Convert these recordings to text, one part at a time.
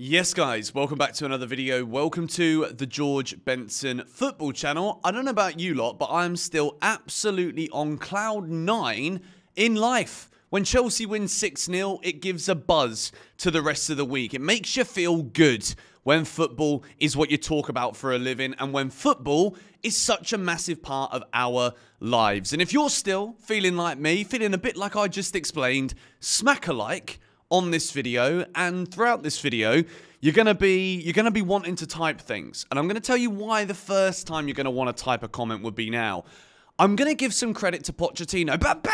Yes guys, welcome back to another video. Welcome to the George Benson football channel. I don't know about you lot, but I'm still absolutely on cloud 9 in life. When Chelsea wins 6-0, it gives a buzz to the rest of the week. It makes you feel good when football is what you talk about for a living and when football is such a massive part of our lives. And if you're still feeling like me, feeling a bit like I just explained, smack a like on this video, and throughout this video you're gonna be wanting to type things, and I'm gonna tell you why the first time you're gonna want to type a comment would be now. I'm gonna give some credit to Pochettino, but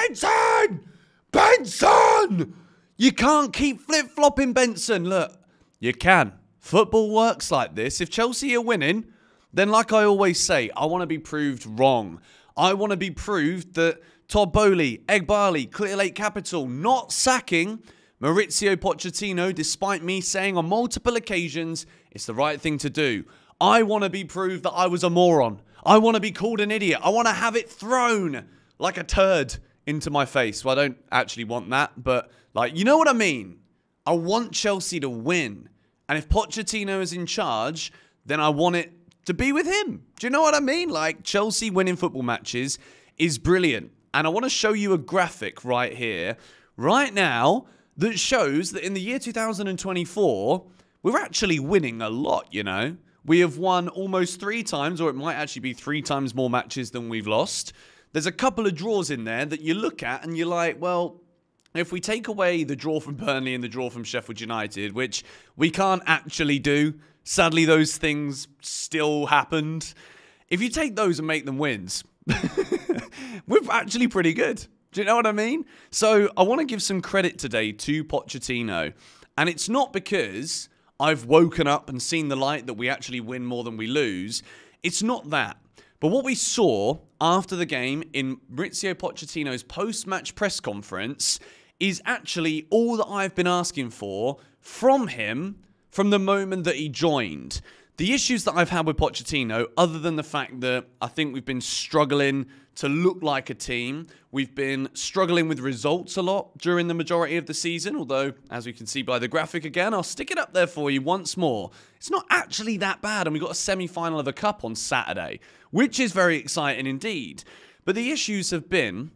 Benson, you can't keep flip-flopping, Benson. Look, you can. Football works like this. If Chelsea are winning, then like I always say, I want to be proved wrong. I want to be proved that Todd Boehly, Egbali, Clear Lake Capital not sacking Mauricio Pochettino, despite me saying on multiple occasions it's the right thing to do. I want to be proved that I was a moron. I want to be called an idiot. I want to have it thrown like a turd into my face. Well, I don't actually want that, but like, you know what I mean? I want Chelsea to win. And if Pochettino is in charge, then I want it to be with him. Do you know what I mean? Like, Chelsea winning football matches is brilliant. And I want to show you a graphic right here, right now, that shows that in the year 2024, we're actually winning a lot, you know. We have won almost 3 times, or it might actually be 3 times more matches than we've lost. There's a couple of draws in there that you look at and you're like, well, if we take away the draw from Burnley and the draw from Sheffield United, which we can't actually do, sadly those things still happened. If you take those and make them wins, we're actually pretty good. Do you know what I mean? So I want to give some credit today to Pochettino. And it's not because I've woken up and seen the light that we actually win more than we lose. It's not that. But what we saw after the game in Mauricio Pochettino's post-match press conference is actually all that I've been asking for from him from the moment that he joined. The issues that I've had with Pochettino, other than the fact that I think we've been struggling to look like a team, we've been struggling with results a lot during the majority of the season, although, as we can see by the graphic again, I'll stick it up there for you once more. It's not actually that bad, and we got a semi-final of the Cup on Saturday, which is very exciting indeed. But the issues have been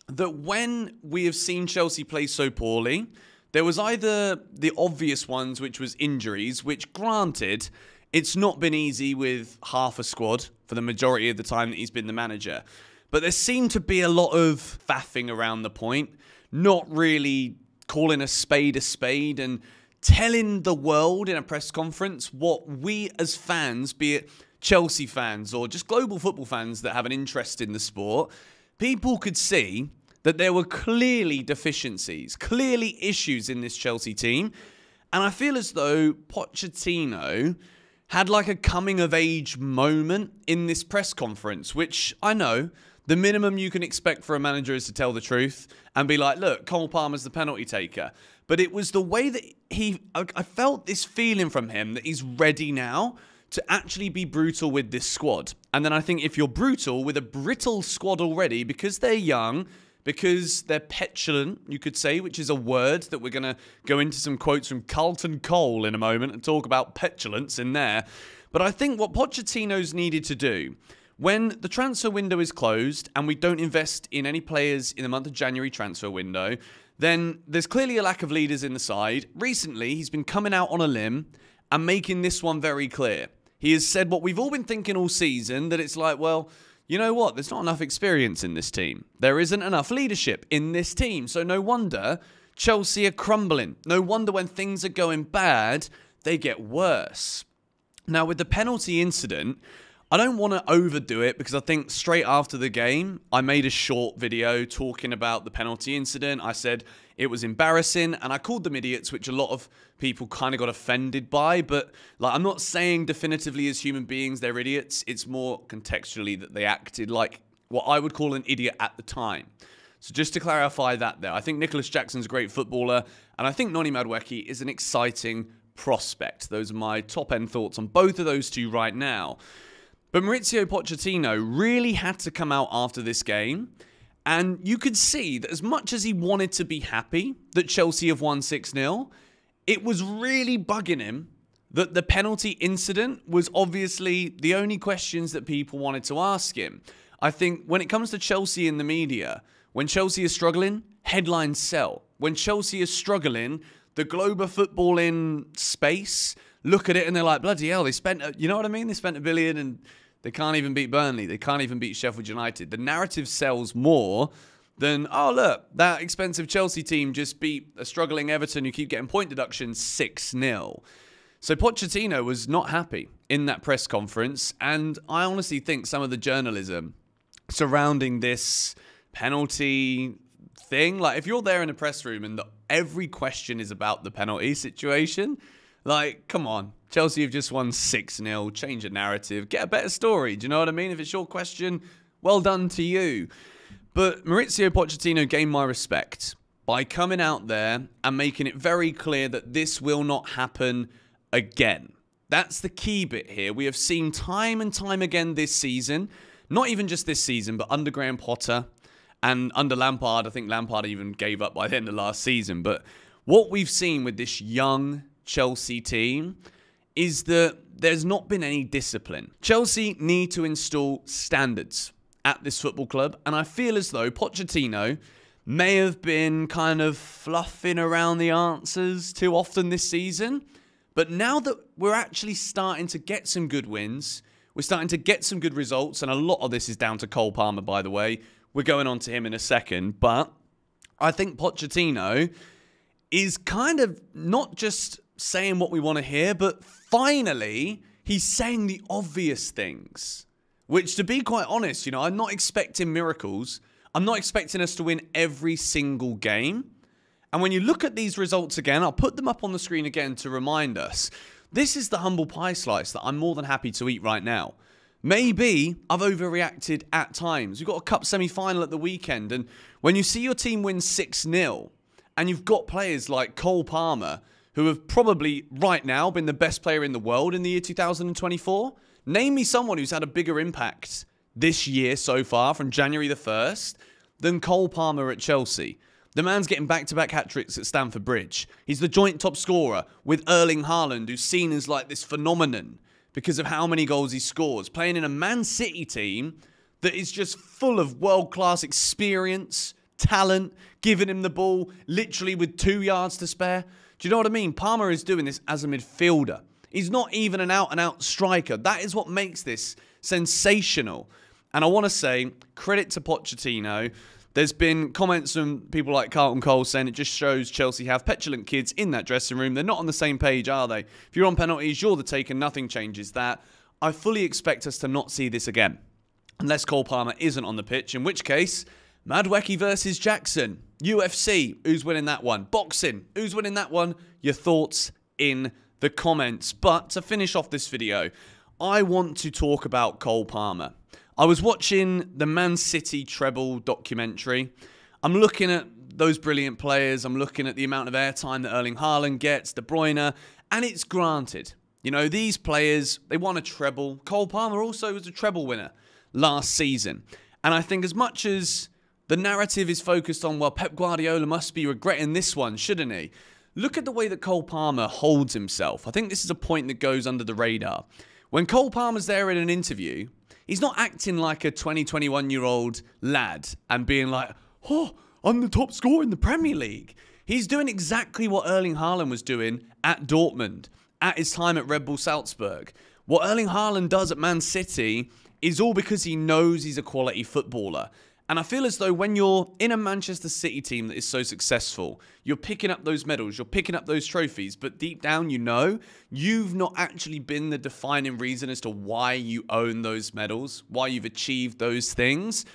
that when we have seen Chelsea play so poorly, there was either the obvious ones, which was injuries, which granted, it's not been easy with half a squad for the majority of the time that he's been the manager. But there seemed to be a lot of faffing around the point, not really calling a spade and telling the world in a press conference what we as fans, be it Chelsea fans or just global football fans that have an interest in the sport, people could see that there were clearly deficiencies, clearly issues in this Chelsea team. And I feel as though Pochettino had like a coming-of-age moment in this press conference, which I know the minimum you can expect for a manager is to tell the truth and be like, look, Cole Palmer's the penalty taker. But it was the way that I felt this feeling from him that he's ready now to actually be brutal with this squad. And then I think if you're brutal with a brittle squad already, because they're young, because they're petulant, you could say, which is a word that we're going to go into some quotes from Carlton Cole in a moment and talk about petulance in there. But I think what Pochettino's needed to do, when the transfer window is closed and we don't invest in any players in the month of January transfer window, then there's clearly a lack of leaders in the side. Recently, he's been coming out on a limb and making this one very clear. He has said what we've all been thinking all season, that it's like, well, you know what? There's not enough experience in this team. There isn't enough leadership in this team. So no wonder Chelsea are crumbling. No wonder when things are going bad, they get worse. Now, with the penalty incident, I don't want to overdo it because I think straight after the game, I made a short video talking about the penalty incident. I said it was embarrassing and I called them idiots, which a lot of people kind of got offended by. But like, I'm not saying definitively as human beings they're idiots. It's more contextually that they acted like what I would call an idiot at the time. So just to clarify that there, I think Nicholas Jackson's a great footballer and I think Noni Madueke is an exciting prospect. Those are my top-end thoughts on both of those two right now. But Mauricio Pochettino really had to come out after this game, and you could see that as much as he wanted to be happy that Chelsea have won 6-0, it was really bugging him that the penalty incident was obviously the only questions that people wanted to ask him. I think when it comes to Chelsea in the media, when Chelsea is struggling, headlines sell. When Chelsea is struggling, the globe of football in space look at it and they're like, bloody hell, they spent, you know what I mean? They spent $1 billion and they can't even beat Burnley. They can't even beat Sheffield United. The narrative sells more than, oh, look, that expensive Chelsea team just beat a struggling Everton who keep getting point deductions 6-0. So Pochettino was not happy in that press conference. And I honestly think some of the journalism surrounding this penalty thing, like if you're there in the press room and every question is about the penalty situation, like, come on. Chelsea have just won 6-0. Change the narrative. Get a better story. Do you know what I mean? If it's your question, well done to you. But Mauricio Pochettino gained my respect by coming out there and making it very clear that this will not happen again. That's the key bit here. We have seen time and time again this season, not even just this season, but under Graham Potter and under Lampard. I think Lampard even gave up by the end of last season. But what we've seen with this young Chelsea team is that there's not been any discipline. Chelsea need to install standards at this football club, and I feel as though Pochettino may have been kind of fluffing around the answers too often this season. But now that we're actually starting to get some good wins, we're starting to get some good results, and a lot of this is down to Cole Palmer, by the way. We're going on to him in a second, but I think Pochettino is kind of not just saying what we want to hear, but finally he's saying the obvious things, which, to be quite honest, you know, I'm not expecting miracles. I'm not expecting us to win every single game. And when you look at these results again, I'll put them up on the screen again to remind us, this is the humble pie slice that I'm more than happy to eat right now. Maybe I've overreacted at times. We've got a cup semi-final at the weekend, and when you see your team win 6-0, and you've got players like Cole Palmer, who have probably right now been the best player in the world in the year 2024, name me someone who's had a bigger impact this year so far, from January the 1st, than Cole Palmer at Chelsea. The man's getting back-to-back hat-tricks at Stamford Bridge. He's the joint top scorer with Erling Haaland, who's seen as like this phenomenon because of how many goals he scores, playing in a Man City team that is just full of world-class experience, talent, giving him the ball literally with 2 yards to spare. Do you know what I mean? Palmer is doing this as a midfielder. He's not even an out-and-out striker. That is what makes this sensational. And I want to say, credit to Pochettino. There's been comments from people like Carlton Cole saying it just shows Chelsea have petulant kids in that dressing room. They're not on the same page, are they? If you're on penalties, you're the taker. Nothing changes that. I fully expect us to not see this again, unless Cole Palmer isn't on the pitch, in which case, Madueke versus Jackson. UFC, who's winning that one? Boxing, who's winning that one? Your thoughts in the comments. But to finish off this video, I want to talk about Cole Palmer. I was watching the Man City treble documentary. I'm looking at those brilliant players. I'm looking at the amount of airtime that Erling Haaland gets, De Bruyne, and it's granted. You know, these players, they won a treble. Cole Palmer also was a treble winner last season. And I think as much as the narrative is focused on, well, Pep Guardiola must be regretting this one, shouldn't he? Look at the way that Cole Palmer holds himself. I think this is a point that goes under the radar. When Cole Palmer's there in an interview, he's not acting like a 21-year-old lad and being like, oh, I'm the top scorer in the Premier League. He's doing exactly what Erling Haaland was doing at Dortmund, at his time at Red Bull Salzburg. What Erling Haaland does at Man City is all because he knows he's a quality footballer. And I feel as though when you're in a Manchester City team that is so successful, you're picking up those medals, you're picking up those trophies, but deep down you know you've not actually been the defining reason as to why you own those medals, why you've achieved those things.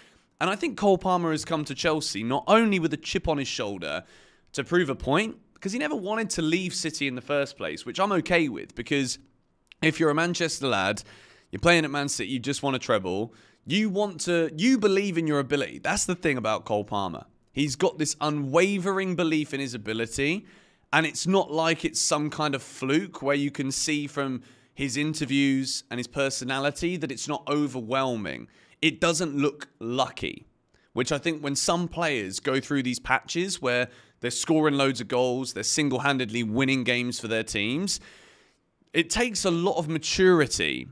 And I think Cole Palmer has come to Chelsea not only with a chip on his shoulder to prove a point, because he never wanted to leave City in the first place, which I'm okay with, because if you're a Manchester lad, you're playing at Man City, you just want a treble, you believe in your ability. That's the thing about Cole Palmer. He's got this unwavering belief in his ability, and it's not like it's some kind of fluke where you can see from his interviews and his personality that it's not overwhelming. It doesn't look lucky, which I think when some players go through these patches where they're scoring loads of goals, they're single-handedly winning games for their teams, It takes a lot of maturity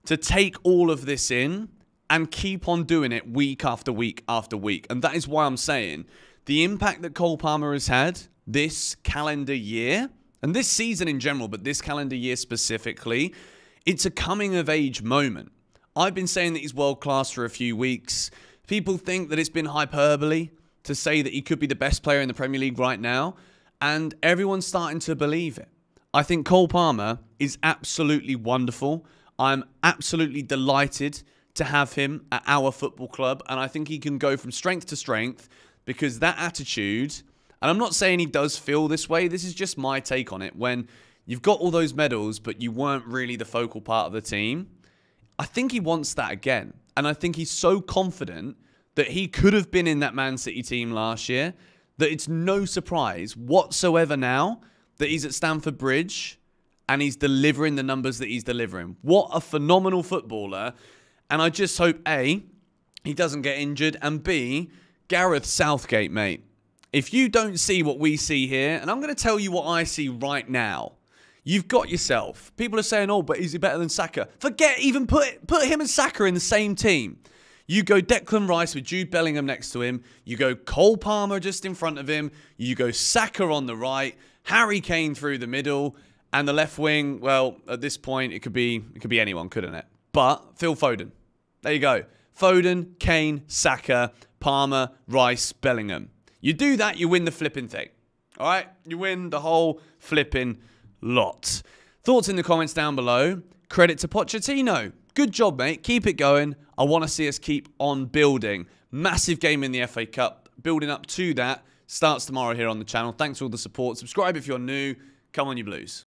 to take all of this in and keep on doing it week after week after week. And that is why I'm saying the impact that Cole Palmer has had this calendar year, and this season in general, but this calendar year specifically, it's a coming-of-age moment. I've been saying that he's world-class for a few weeks. People think that it's been hyperbole to say that he could be the best player in the Premier League right now, and everyone's starting to believe it. I think Cole Palmer is absolutely wonderful. I'm absolutely delighted to have him at our football club, and I think he can go from strength to strength because that attitude, and I'm not saying he does feel this way, this is just my take on it, when you've got all those medals but you weren't really the focal part of the team, I think he wants that again. And I think he's so confident that he could have been in that Man City team last year that it's no surprise whatsoever now that he's at Stamford Bridge and he's delivering the numbers that he's delivering. What a phenomenal footballer. And I just hope, A, he doesn't get injured, and B, Gareth Southgate, mate. If you don't see what we see here, and I'm going to tell you what I see right now, you've got yourself. People are saying, oh, but is he better than Saka? Forget even put him and Saka in the same team. You go Declan Rice with Jude Bellingham next to him. You go Cole Palmer just in front of him. You go Saka on the right. Harry Kane through the middle. And the left wing, well, at this point, it could be anyone, couldn't it? But Phil Foden. There you go. Foden, Kane, Saka, Palmer, Rice, Bellingham. You do that, you win the flipping thing. All right? You win the whole flipping lot. Thoughts in the comments down below. Credit to Pochettino. Good job, mate. Keep it going. I want to see us keep on building. Massive game in the FA Cup. Building up to that. Starts tomorrow here on the channel. Thanks for all the support. Subscribe if you're new. Come on, you Blues.